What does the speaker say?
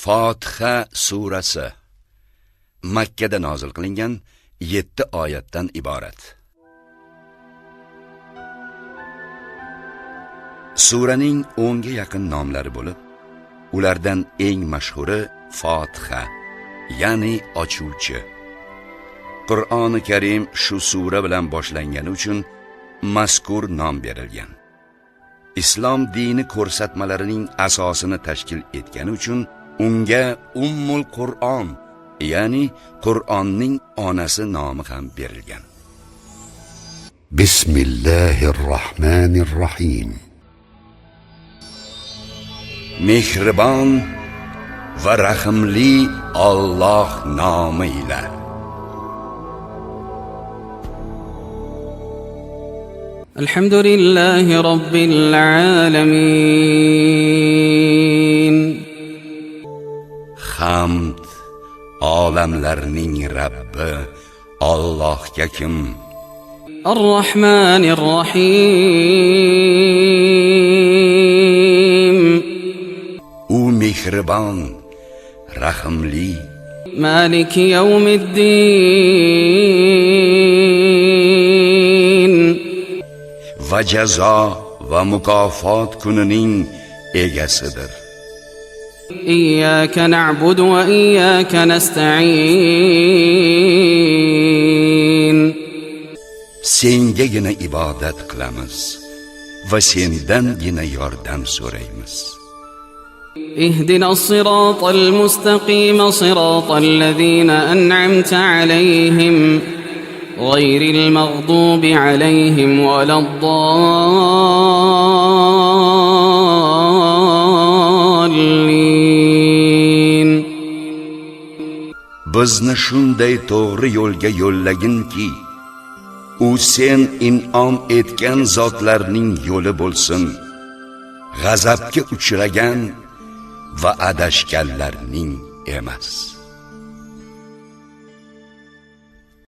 Fotiha surasi Makka da nozil qilingan 7 oyatdan iborat. Suraning 10 ga yaqin nomlari bo'lib, ulardan eng mashhuri Fotiha, ya'ni ochuvchi. Qur'oni Karim shu sura bilan boshlangani uchun mazkur nom berilgan. Islom dini ko'rsatmalarining asosini tashkil etgani uchun unga Ummul Qur'on, ya'ni Qur'onning onasi nomi ham berilgan. Bismillahirrohmanirrohim. Mehribon va rahimli Alloh nomi bilan. Alhamdulillahi robbil alamin. Hamd olamlarning Rabbi Allohga kim? Ar-Rahmanir-Rahim. U mehribon, rahimli. Maliki yawmiddin. Va jazo va mukofot kunining egasidir. İyyâke na'budu ve iyyâke nesta'in. Sengagina ibodat qilamiz va sendangina yordam so'raymiz. اهدنا الصراط المستقيم صراط الذين أنعمت عليهم غير المغضوب عليهم ولا الضالين. Bizni shunday to'g'ri yo'lga yo'llaginki, u sen in'om etgan zotlarning yo'li bo'lsin, g'azabga uchragan va adashganlarning emas.